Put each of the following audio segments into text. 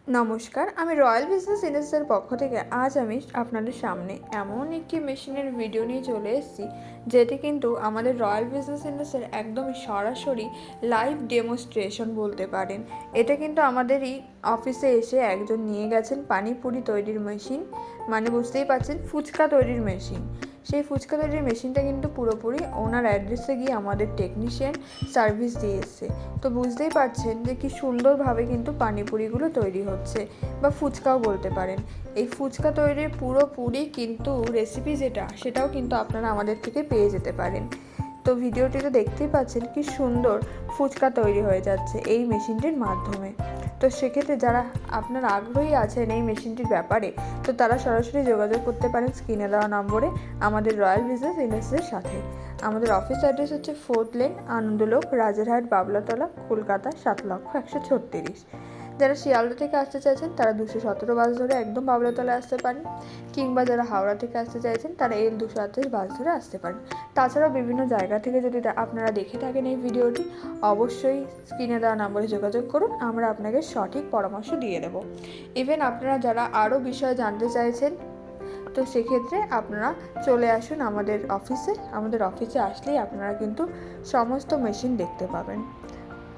নমস্কার, আমি royal business ইন্ডাস্ট্রির পক্ষ থেকে আজ আমি আপনাদের সামনে এমন একটি মেশিনের ভিডিও নিয়ে চলে এসেছি, যেটি কিন্তু আমাদের রয়্যাল বিজনেস ইন্ডাস্ট্রির একদমই সরাসরি লাইভ ডেমনস্ট্রেশন বলতে পারেন। এটা কিন্তু আমাদেরই অফিসে এসে একজন নিয়ে গেছেন পানিপুরি তৈরির মেশিন, মানে বুঝতেই পারছেন ফুচকা তৈরির মেশিন। সেই ফুচকা তৈরির মেশিনটা কিন্তু পুরোপুরি ওনার অ্যাড্রেসে গিয়ে আমাদের টেকনিশিয়ান সার্ভিস দিয়ে এসছে। তো বুঝতেই পারছেন যে কি সুন্দরভাবে কিন্তু পানিপুরিগুলো তৈরি হচ্ছে, বা ফুচকাও বলতে পারেন। এই ফুচকা তৈরির পুরোপুরি কিন্তু রেসিপি সেটাও কিন্তু আপনারা আমাদের থেকে পেয়ে যেতে পারেন। তো ভিডিওটিতে দেখতেই পাচ্ছেন কি সুন্দর ফুচকা তৈরি হয়ে যাচ্ছে এই মেশিনটির মাধ্যমে। তো সেক্ষেত্রে যারা আপনারা আগ্রহী আছেন এই মেশিনটির ব্যাপারে, তো তারা সরাসরি যোগাযোগ করতে পারেন স্ক্রিনে দেওয়া নম্বরে আমাদের রয়্যাল বিজনেস ইন্ডাস্ট্রির সাথে। আমাদের অফিস অ্যাড্রেস হচ্ছে 4th লেন, আনন্দলোক, রাজারহাট, বাবলাতলা, কলকাতা 7,01,36। যারা শিয়ালদা থেকে আসতে চাইছেন তারা 217 বাস ধরে একদম বাবলাতলায় আসতে পারেন, কিংবা যারা হাওড়া থেকে আসতে চাইছেন তারা L238 বাস ধরে আসতে পারেন। তাছাড়াও বিভিন্ন জায়গা থেকে যদি আপনারা দেখে থাকেন এই ভিডিওটি, অবশ্যই স্ক্রিনে দেওয়া নম্বরে যোগাযোগ করুন, আমরা আপনাকে সঠিক পরামর্শ দিয়ে দেবো। ইভেন আপনারা যারা আরও বিষয় জানতে চাইছেন, তো সেক্ষেত্রে আপনারা চলে আসুন আমাদের অফিসে আসলেই আপনারা কিন্তু সমস্ত মেশিন দেখতে পাবেন।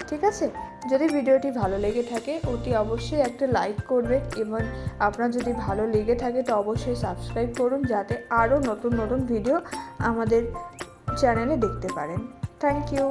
ঠিক আছে, যদি ভিডিওটি ভালো লেগে থাকে অতি অবশ্যই একটা লাইক করবে, এবং আপনার যদি ভালো লেগে থাকে তো অবশ্যই সাবস্ক্রাইব করুন, যাতে আরও নতুন নতুন ভিডিও আমাদের চ্যানেলে দেখতে পারেন। Thank you.